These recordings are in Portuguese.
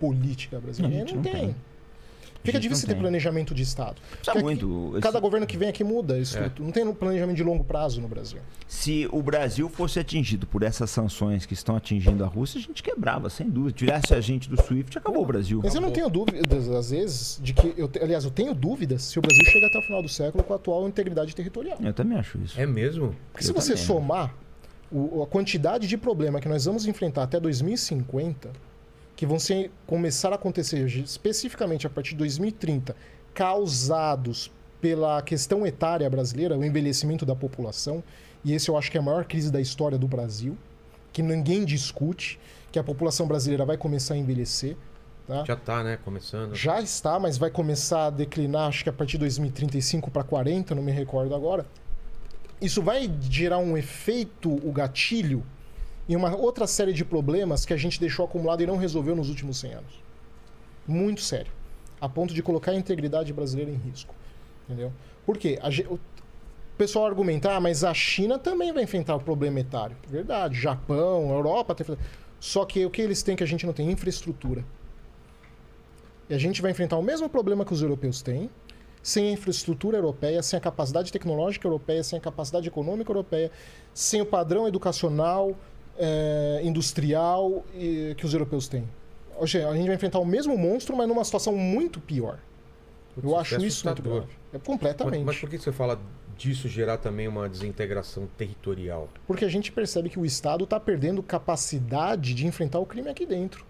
política brasileira? Não tem. Fica difícil ter planejamento de Estado. Cada governo que vem aqui muda isso. Não tem um planejamento de longo prazo no Brasil. Se o Brasil fosse atingido por essas sanções que estão atingindo a Rússia, a gente quebrava, sem dúvida. Tirasse a gente do SWIFT, acabou o Brasil. Mas eu não tenho dúvidas, às vezes, de que... Aliás, eu tenho dúvidas se o Brasil chega até o final do século com a atual integridade territorial. Eu também acho isso. É mesmo? Porque se você somar a quantidade de problema que nós vamos enfrentar até 2050... que vão começar a acontecer especificamente a partir de 2030, causados pela questão etária brasileira, o envelhecimento da população, e esse eu acho que é a maior crise da história do Brasil, que ninguém discute, que a população brasileira vai começar a envelhecer. Tá? Já está, né? Começando. Já está, mas vai começar a declinar, acho que a partir de 2035 para 40, não me recordo agora. Isso vai gerar um efeito, o gatilho, e uma outra série de problemas que a gente deixou acumulado e não resolveu nos últimos 100 anos. Muito sério. A ponto de colocar a integridade brasileira em risco. Entendeu? Por quê? O pessoal argumenta, mas a China também vai enfrentar o problema etário. Verdade. Japão, Europa... Só que o que eles têm que a gente não tem? Infraestrutura. E a gente vai enfrentar o mesmo problema que os europeus têm, sem a infraestrutura europeia, sem a capacidade tecnológica europeia, sem a capacidade econômica europeia, sem o padrão educacional... industrial que os europeus têm. Ou seja, a gente vai enfrentar o mesmo monstro, mas numa situação muito pior. Eu acho isso muito grave. Completamente. Mas por que você fala disso gerar também uma desintegração territorial? Porque a gente percebe que o Estado está perdendo capacidade de enfrentar o crime aqui dentro.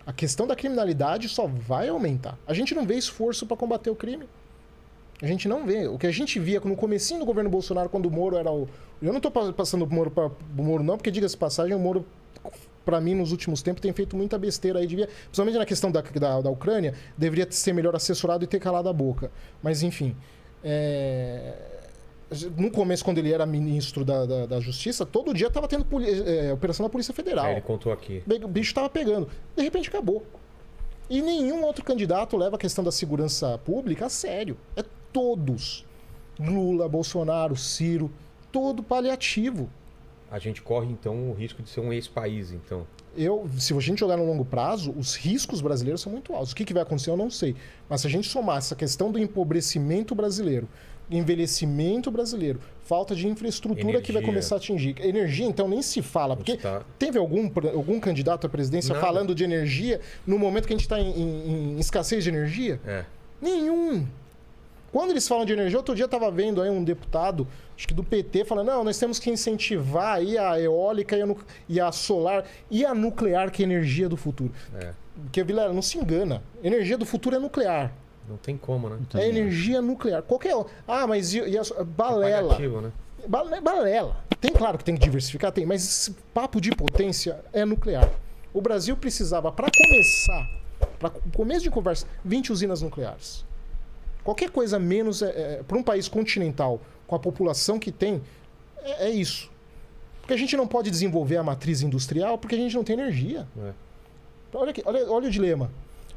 A questão da criminalidade só vai aumentar. A gente não vê esforço para combater o crime. A gente não vê. O que a gente via no comecinho do governo Bolsonaro, quando o Moro era o... Eu não estou passando o Moro para o Moro, não, porque, diga-se de passagem, o Moro, para mim, nos últimos tempos, tem feito muita besteira aí. Principalmente na questão da Ucrânia, deveria ser melhor assessorado e ter calado a boca. Mas, enfim... No começo, quando ele era ministro da Justiça, todo dia estava tendo operação da Polícia Federal. Ele contou aqui. O bicho estava pegando. De repente, acabou. E nenhum outro candidato leva a questão da segurança pública a sério. É todos. Lula, Bolsonaro, Ciro, todo paliativo. A gente corre, então, o risco de ser um ex-país, então. Se a gente jogar no longo prazo, os riscos brasileiros são muito altos. O que vai acontecer, eu não sei. Mas se a gente somar essa questão do empobrecimento brasileiro, envelhecimento brasileiro, falta de infraestrutura que vai começar a atingir. Energia, então, nem se fala. Porque teve algum candidato à presidência falando de energia no momento que a gente está em escassez de energia? Nenhum. Quando eles falam de energia, outro dia eu estava vendo aí um deputado, acho que do PT, falando, não, nós temos que incentivar aí a eólica e a solar e a nuclear, que é a energia do futuro. Porque, Vilela, não se engana. Energia do futuro é nuclear. Não tem como, né? É energia nuclear. Qualquer... mas balela. É né? Balela. Tem, claro que tem que diversificar, tem, mas esse papo de potência é nuclear. O Brasil precisava, para começo de conversa, 20 usinas nucleares. Qualquer coisa menos, para um país continental, com a população que tem, é isso. Porque a gente não pode desenvolver a matriz industrial porque a gente não tem energia. Olha o dilema.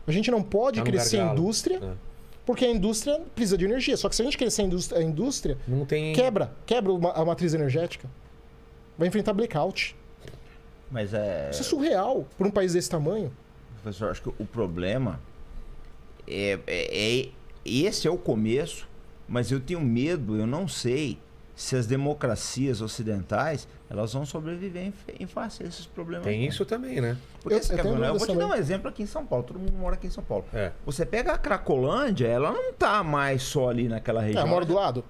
A gente não pode crescer a indústria porque a indústria precisa de energia. Só que se a gente crescer a indústria, não tem... quebra a matriz energética. Vai enfrentar blackout. Mas isso é surreal para um país desse tamanho. Professor, acho que o problema esse é o começo, mas eu tenho medo, eu não sei se as democracias ocidentais elas vão sobreviver em face a esses problemas. Tem isso também, né? Porque eu vou te dar um exemplo aqui em São Paulo, todo mundo mora aqui em São Paulo. Você pega a Cracolândia, ela não tá mais só ali naquela região. Mora do lado?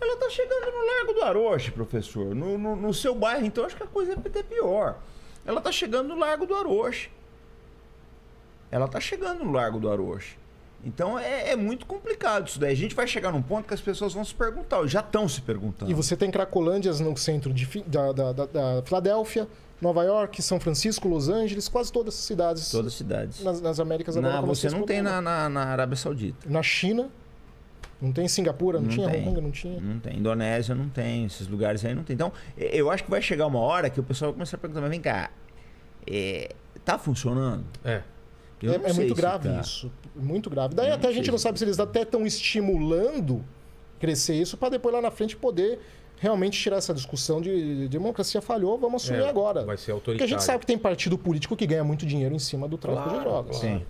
Ela tá chegando no Largo do Aroche, professor. No seu bairro, então, acho que a coisa é até pior. Ela tá chegando no Largo do Aroche. Então é muito complicado isso daí. A gente vai chegar num ponto que as pessoas vão se perguntar, já estão se perguntando. E você tem Cracolândias no centro da Filadélfia, Nova York, São Francisco, Los Angeles, quase todas as cidades. Todas as cidades. Nas Américas agora. Você não tem na Arábia Saudita. Na China, não tem. Singapura, não tinha. Hong Kong, não tinha. Não tem. Indonésia, não tem. Esses lugares aí não tem. Então, eu acho que vai chegar uma hora que o pessoal vai começar a perguntar, mas vem cá, tá funcionando? É muito grave isso. Muito grave. Daí até a gente não sabe se eles até estão estimulando crescer isso para depois lá na frente poder realmente tirar essa discussão de democracia falhou, vamos assumir agora. Vai ser Porque a autoritário. gente sabe que tem partido político que ganha muito dinheiro em cima do tráfico de drogas. claro. Sim.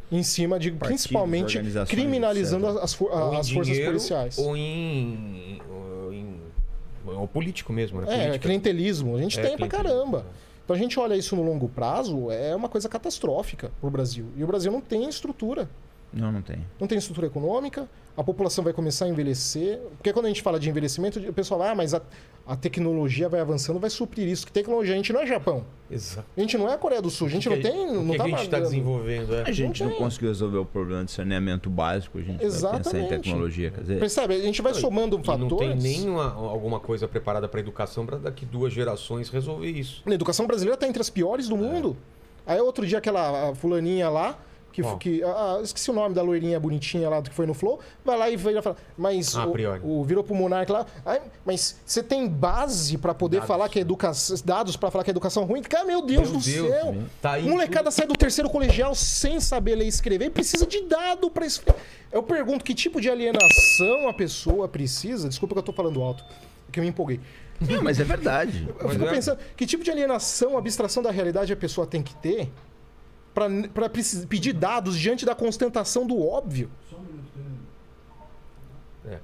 Em cima de, Partidos, principalmente, organizações, criminalizando etc. as Ou em forças dinheiro, policiais. ou político mesmo, né? É, Política. clientelismo. A gente tem pra clientelismo, caramba. Então a gente olha isso no longo prazo, é uma coisa catastrófica pro Brasil. E o Brasil não tem estrutura. Não tem. Não tem estrutura econômica, a população vai começar a envelhecer. Porque quando a gente fala de envelhecimento, o pessoal fala, mas a tecnologia vai avançando, vai suprir isso. Que tecnologia? A gente não é Japão. Exato. A gente não é a Coreia do Sul. A gente não tem... O Não que tá a gente está pagando. desenvolvendo? A gente não tem. conseguiu resolver o problema de saneamento básico, a gente vai pensar em Exatamente. tecnologia. Quer dizer, Percebe? A gente vai somando E fatores... não tem nem alguma coisa preparada para educação para daqui 2 gerações resolver isso. A educação brasileira está entre as piores do mundo. Aí outro dia aquela fulaninha lá, esqueci o nome da loirinha bonitinha lá do que foi no Flow, vai lá e vai falar, mas A priori. virou pro Monark lá, mas você tem base para poder falar que a educação, dados para falar que a educação é ruim? Cara, meu Deus do céu. Tá aí Molecada sai do terceiro colegial sem saber ler e escrever e precisa de dado para escrever. Eu pergunto que tipo de alienação a pessoa precisa, desculpa que eu tô falando alto, que eu me empolguei. não, mas é verdade. Eu fico pensando, que tipo de alienação, abstração da realidade a pessoa tem que ter para pedir dados diante da constatação do óbvio? É.